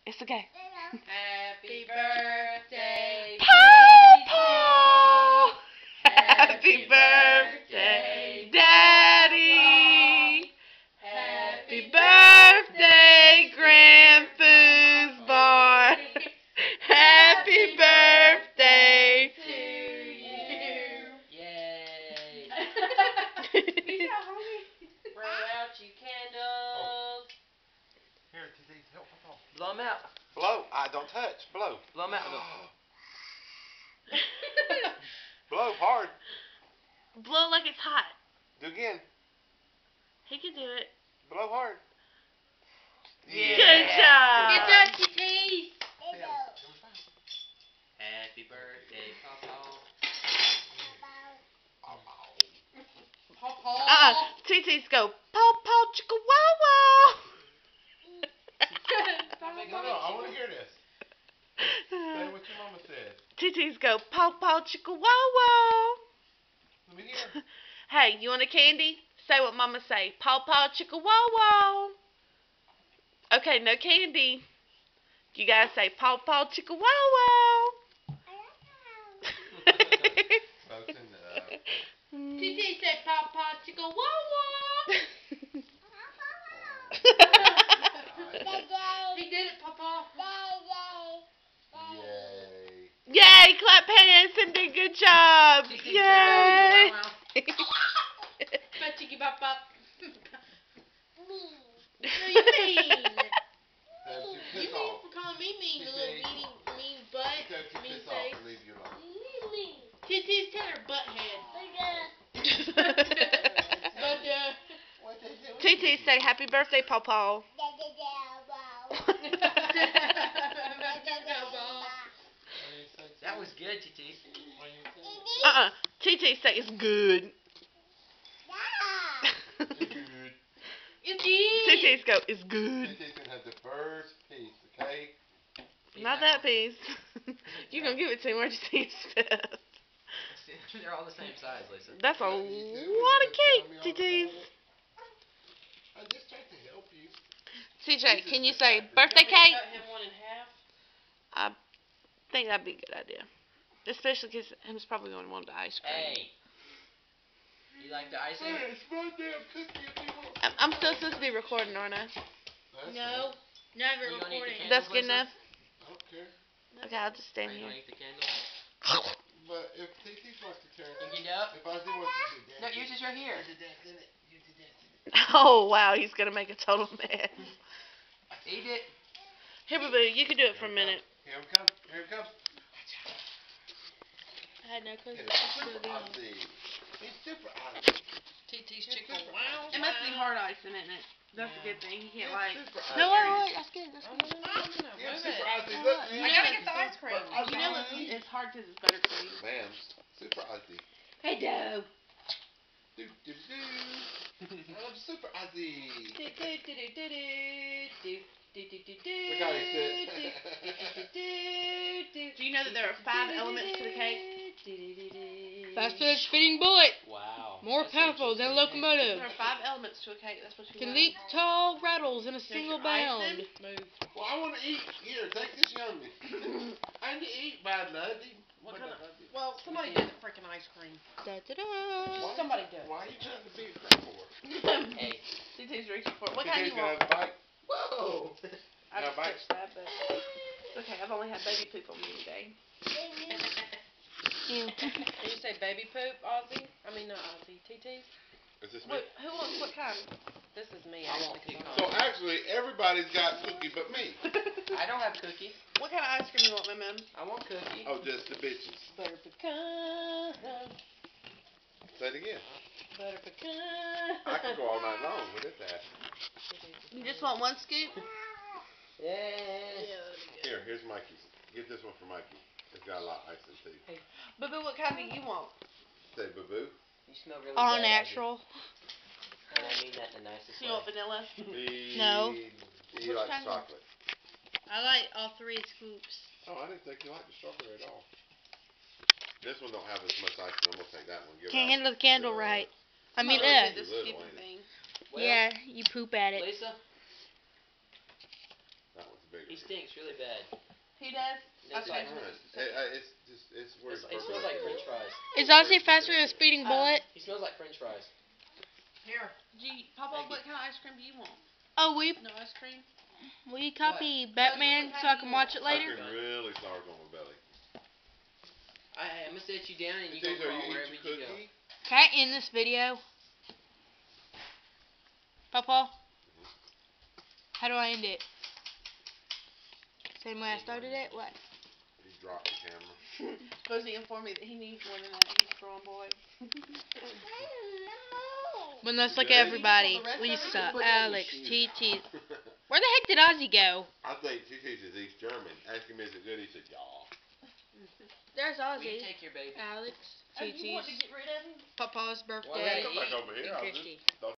It's okay. Happy birthday, Papa! Happy birthday, Daddy! Happy Birthday, Grand Foosball! Happy birthday! to you. Yay. Blow out your candles. Here, TT, help Papa. Blow them out. Blow. Don't touch. Blow. Blow them out. Blow hard. Blow like it's hot. Do again. He can do it. Blow hard. Yeah. Good job. Good job, TT. Happy birthday, Papa. TT's go, paw paw chicka wow wow. No, I want to hear this. Say what your mama said. TT's go, paw paw chicka wow wow. Let me hear. Hey, you want a candy? Say what mama say. Paw paw chicka wow wow. Okay, no candy. You gotta say paw paw chicka wow wow. Folks in the, TT said Papa chicka wow wow. He did it, Papa. Yay. Yay, clap hands and do good job. TT Yay. But chicka bop bop. No, you mean. You mean for calling me mean, little mean butt, mean face. Leave you alone. TT's tell her butt head. TT say happy birthday, Paw Paw. That was good, TT. TT say it's good. It's good. TT's go, it's good. TT's going to have the first piece, okay? Not that piece. You gonna give it to him, where'd you see his fifth? They're all the same size, Lisa. That's a lot of cake, TT's. I just tried to help you. CJ, can you say birthday cake? Cut him one in half. I think that'd be a good idea. Especially because him's probably going to want the ice cream. Hey. You like the icing? Hey, it's my damn cookie if you want. I'm still supposed to be recording, aren't I? No. Not You even gonna eat the recording. candles, That's good Lisa? enough? I don't care. Okay, I'll just Are stand you here. gonna eat the candle? But if TT wants to turn Think it, you know? if Ozzy wants to do No, that, yours is right here. Oh, wow, he's going to make a total mess. Eat it. Here, boo-boo, you can do it for a minute. Here it comes. Here it comes. I had no clue. It's super Ozzy. He's super Ozzy. TT's chicken. Wow. It must be hard icing, isn't it? That's a good thing. You can't, like... Super Ozzy. No, wait, that's good. That's good. Yeah, super Ozzy. Look, You man. know, gotta get the ice cream. You know it's hard because it's buttercream. Man, super Ozzy. Hey, Doe. Do do do. I love super Ozzy. Do do do do do do do do do do. Look how he sits. Do you know that there are 5 elements to the cake? Fastest speeding bullet, Wow. more That's powerful than a interesting. locomotive, There are 5 elements to a cake. That's what you can learn. leap tall rattles in a There's single your icing. bound. Move. Well, I want to eat. Here, take this youngin. I need to eat, bad lad. What kind of? Well, somebody did the freaking ice cream. Da, da, da. Somebody do it. Why are you trying to be a crap for? Hey. TT's reaching for it. What kind do TT's you gonna want? have a bite. Whoa. I Now just bite. touched that, but... Okay, I've only had baby poop on me today. Did you say baby poop, Ozzy? I mean, not Ozzy. TT's? Is this me? What, who wants what kind? This is me, I want actually. 'cause pecan. So actually, everybody's got cookie but me. I don't have cookie. What kind of ice cream you want, my mom? I want cookie. Oh, just the bitches. Butter pecan. Say it again. Butter pecan. I could go all night long with this ass. You just want 1 scoop? Yes. Here, here's Mikey's. Get this one for Mikey. It's got a lot of icing too. Boo-boo, what kind do you want? Say boo boo. You smell really All bad, natural. Ozzy. And I mean that in the nicest You want way. vanilla? No. He Which likes kind? chocolate. I like all 3 scoops. Oh, I didn't think you liked the strawberry at all. This one don't have as much icing. I'm gonna take that one. Give Can't that handle the candle one. right. I mean, Oh, look at It's this little, stupid ain't it? thing. Well, yeah, you poop at it. Lisa, That one's a big He stinks really bad. He does? It's Okay. like, It's where it smells like French fries. Is Ozzy faster than a speeding bullet? He smells like French fries. Here. Gee, Papa, what kind of ice cream do you want? Oh, will No ice cream? you copy Batman so I can watch it I've later? been really starved on my belly. I'm gonna set you down and you It's go either crawl you wherever eat you your go. cookie. Can I end this video? Papa? How do I end it? Same way I started it? What? You drop the camera. Rosie informed me that he needs more than that. He's a strong boy. But let's look Okay. at everybody. The rest of Lisa, it, put Alex, TT. Where the heck did Ozzy go? I think she teaches East German. Ask him, is it good? He said, yeah. There's Will you Ozzy. take your baby? Alex, Oh, you want to TT's, get rid of him? Papa's Well, birthday, come back over here. and I'll Christy. just